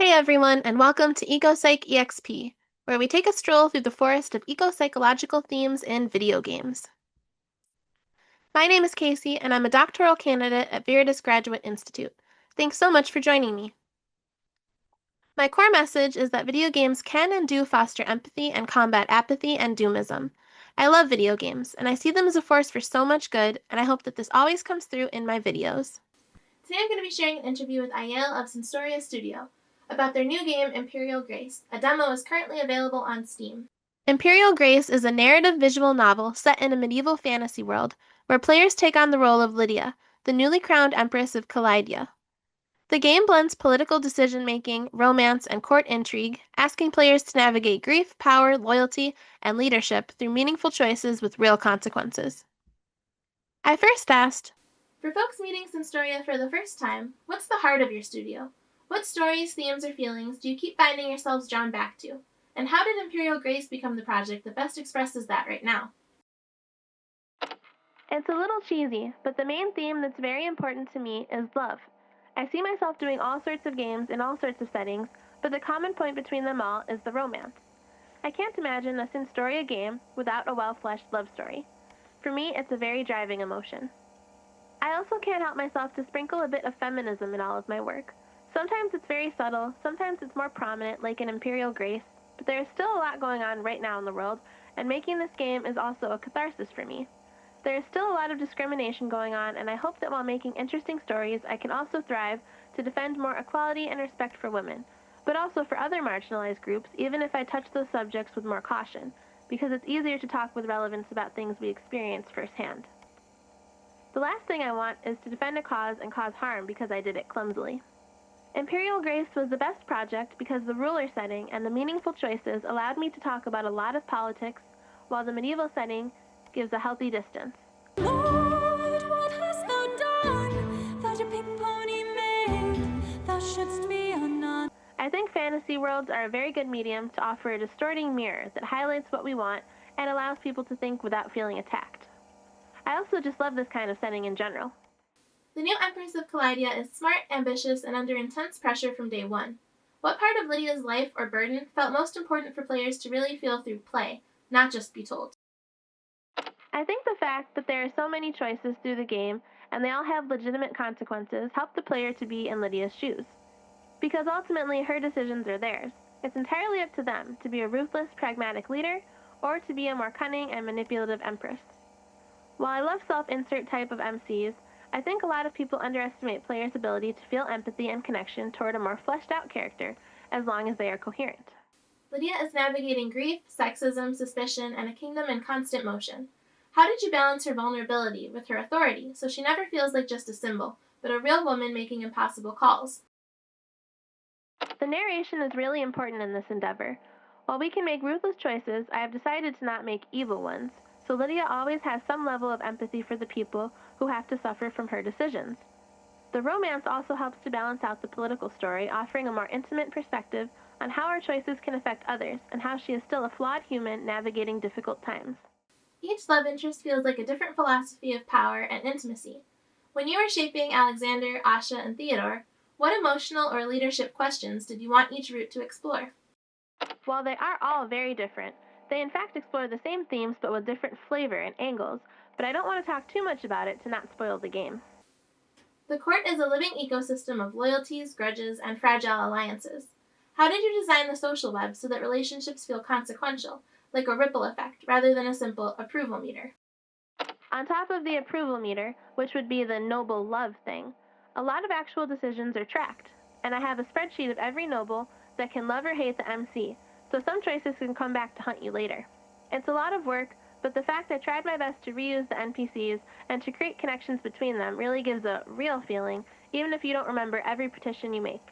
Hey everyone, and welcome to EcoPsych EXP, where we take a stroll through the forest of eco-psychological themes in video games. My name is Casey, and I'm a doctoral candidate at Veritas Graduate Institute. Thanks so much for joining me. My core message is that video games can and do foster empathy and combat apathy and doomism. I love video games, and I see them as a force for so much good, and I hope that this always comes through in my videos. Today I'm going to be sharing an interview with Ayael of Synstoria Studio about their new game, Imperial Grace. A demo is currently available on Steam. Imperial Grace is a narrative visual novel set in a medieval fantasy world, where players take on the role of Lydia, the newly crowned Empress of Calidya. The game blends political decision-making, romance, and court intrigue, asking players to navigate grief, power, loyalty, and leadership through meaningful choices with real consequences. I first asked, for folks meeting Synstoria for the first time, what's the heart of your studio? What stories, themes, or feelings do you keep finding yourselves drawn back to? And how did Imperial Grace become the project that best expresses that right now? It's a little cheesy, but the main theme that's very important to me is love. I see myself doing all sorts of games in all sorts of settings, but the common point between them all is the romance. I can't imagine a Synstoria game without a well-fleshed love story. For me, it's a very driving emotion. I also can't help myself to sprinkle a bit of feminism in all of my work. Sometimes it's very subtle, sometimes it's more prominent, like in Imperial Grace, but there is still a lot going on right now in the world, and making this game is also a catharsis for me. There is still a lot of discrimination going on, and I hope that while making interesting stories, I can also thrive to defend more equality and respect for women, but also for other marginalized groups, even if I touch those subjects with more caution, because it's easier to talk with relevance about things we experience firsthand. The last thing I want is to defend a cause and cause harm because I did it clumsily. Imperial Grace was the best project because the ruler setting and the meaningful choices allowed me to talk about a lot of politics, while the medieval setting gives a healthy distance. Lord, what hast thou done? That a pink pony made, thou shouldst be a nun. I think fantasy worlds are a very good medium to offer a distorting mirror that highlights what we want and allows people to think without feeling attacked. I also just love this kind of setting in general. The new Empress of Calidya is smart, ambitious, and under intense pressure from day one. What part of Lydia's life or burden felt most important for players to really feel through play, not just be told? I think the fact that there are so many choices through the game, and they all have legitimate consequences, help the player to be in Lydia's shoes. Because ultimately, her decisions are theirs. It's entirely up to them to be a ruthless, pragmatic leader, or to be a more cunning and manipulative empress. While I love self-insert type of MCs, I think a lot of people underestimate players' ability to feel empathy and connection toward a more fleshed-out character, as long as they are coherent. Lydia is navigating grief, sexism, suspicion, and a kingdom in constant motion. How did you balance her vulnerability with her authority, so she never feels like just a symbol, but a real woman making impossible calls? The narration is really important in this endeavor. While we can make ruthless choices, I have decided to not make evil ones, so Lydia always has some level of empathy for the people who have to suffer from her decisions. The romance also helps to balance out the political story, offering a more intimate perspective on how our choices can affect others and how she is still a flawed human navigating difficult times. Each love interest feels like a different philosophy of power and intimacy. When you were shaping Alexander, Asha, and Theodore, what emotional or leadership questions did you want each route to explore? While they are all very different, they in fact explore the same themes but with different flavor and angles, but I don't want to talk too much about it to not spoil the game. The court is a living ecosystem of loyalties, grudges, and fragile alliances. How did you design the social web so that relationships feel consequential, like a ripple effect, rather than a simple approval meter? On top of the approval meter, which would be the noble love thing, a lot of actual decisions are tracked, and I have a spreadsheet of every noble that can love or hate the MC, so some choices can come back to haunt you later. It's a lot of work, but the fact I tried my best to reuse the NPCs and to create connections between them really gives a real feeling, even if you don't remember every petition you make.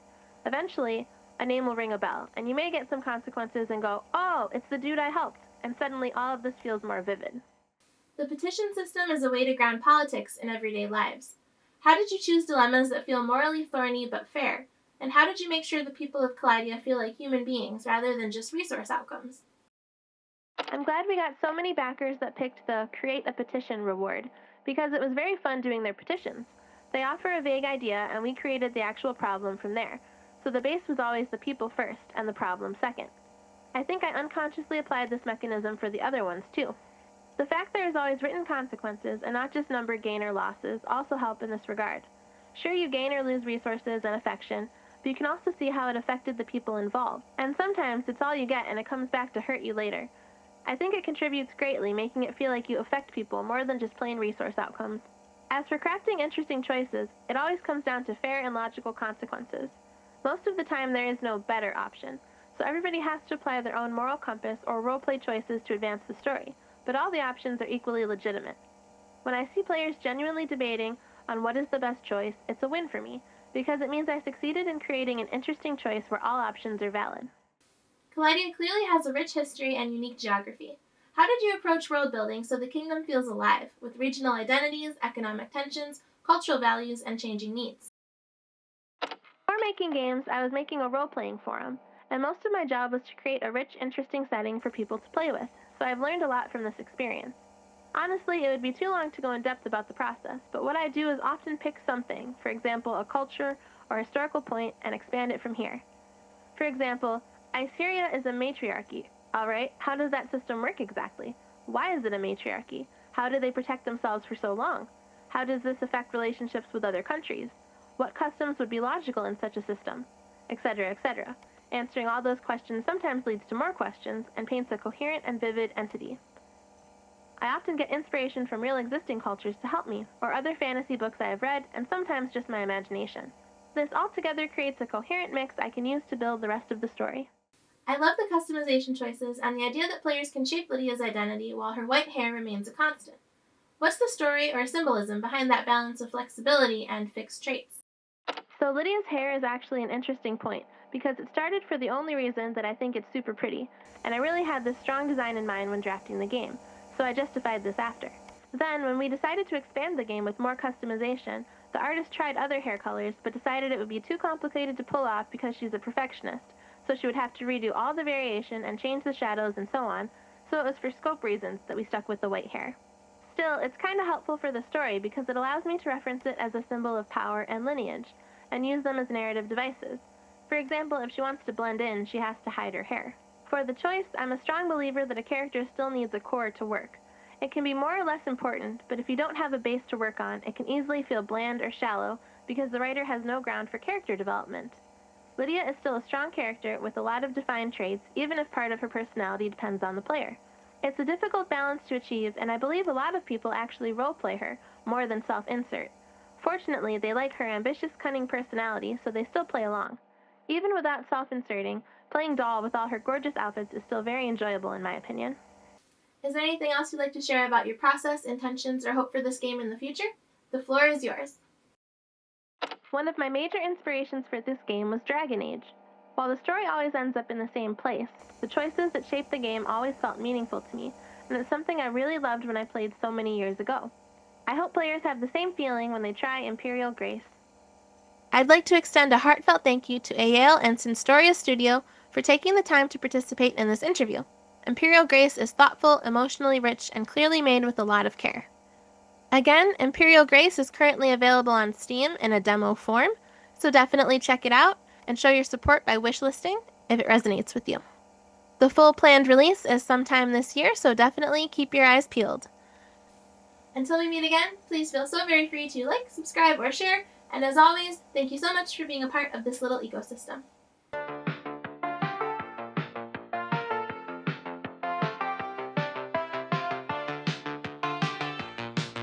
Eventually, a name will ring a bell, and you may get some consequences and go, oh, it's the dude I helped, and suddenly all of this feels more vivid. The petition system is a way to ground politics in everyday lives. How did you choose dilemmas that feel morally thorny but fair? And how did you make sure the people of Calidya feel like human beings rather than just resource outcomes? I'm glad we got so many backers that picked the Create a Petition reward, because it was very fun doing their petitions. They offer a vague idea, and we created the actual problem from there. so the base was always the people first and the problem second. I think I unconsciously applied this mechanism for the other ones too. The fact there is always written consequences and not just numbered gain or losses also help in this regard. Sure, you gain or lose resources and affection, but you can also see how it affected the people involved, and sometimes it's all you get and it comes back to hurt you later. I think it contributes greatly, making it feel like you affect people more than just plain resource outcomes. As for crafting interesting choices, it always comes down to fair and logical consequences. Most of the time there is no better option, so everybody has to apply their own moral compass or roleplay choices to advance the story, but all the options are equally legitimate. When I see players genuinely debating on what is the best choice, it's a win for me, because it means I succeeded in creating an interesting choice where all options are valid. Calidya clearly has a rich history and unique geography. How did you approach world building so the kingdom feels alive, with regional identities, economic tensions, cultural values, and changing needs? Before making games, I was making a role-playing forum, and most of my job was to create a rich, interesting setting for people to play with, so I've learned a lot from this experience. Honestly, it would be too long to go in depth about the process, but what I do is often pick something, for example, a culture or historical point, and expand it from here. For example, Assyria is a matriarchy. Alright, how does that system work exactly? Why is it a matriarchy? How do they protect themselves for so long? How does this affect relationships with other countries? What customs would be logical in such a system? Etc., etc. Answering all those questions sometimes leads to more questions and paints a coherent and vivid entity. I often get inspiration from real existing cultures to help me, or other fantasy books I have read, and sometimes just my imagination. This altogether creates a coherent mix I can use to build the rest of the story. I love the customization choices and the idea that players can shape Lydia's identity while her white hair remains a constant. What's the story or symbolism behind that balance of flexibility and fixed traits? So Lydia's hair is actually an interesting point, because it started for the only reason that I think it's super pretty, and I really had this strong design in mind when drafting the game, so I justified this after. Then, when we decided to expand the game with more customization, the artist tried other hair colors, but decided it would be too complicated to pull off because she's a perfectionist, so she would have to redo all the variation and change the shadows and so on, so it was for scope reasons that we stuck with the white hair. Still, it's kind of helpful for the story because it allows me to reference it as a symbol of power and lineage, and use them as narrative devices. For example, if she wants to blend in, she has to hide her hair. For the choice, I'm a strong believer that a character still needs a core to work. It can be more or less important, but if you don't have a base to work on, it can easily feel bland or shallow because the writer has no ground for character development. Lydia is still a strong character with a lot of defined traits, even if part of her personality depends on the player. It's a difficult balance to achieve, and I believe a lot of people actually roleplay her more than self-insert. Fortunately, they like her ambitious, cunning personality, so they still play along. Even without self-inserting, playing doll with all her gorgeous outfits is still very enjoyable in my opinion. Is there anything else you'd like to share about your process, intentions, or hope for this game in the future? The floor is yours. One of my major inspirations for this game was Dragon Age. While the story always ends up in the same place, the choices that shaped the game always felt meaningful to me, and it's something I really loved when I played so many years ago. I hope players have the same feeling when they try Imperial Grace. I'd like to extend a heartfelt thank you to Ayael and Synstoria Studio for taking the time to participate in this interview. Imperial Grace is thoughtful, emotionally rich, and clearly made with a lot of care. Again, Imperial Grace is currently available on Steam in a demo form, so definitely check it out and show your support by wishlisting if it resonates with you. The full planned release is sometime this year, so definitely keep your eyes peeled. Until we meet again, please feel so very free to like, subscribe, or share, and as always, thank you so much for being a part of this little ecosystem.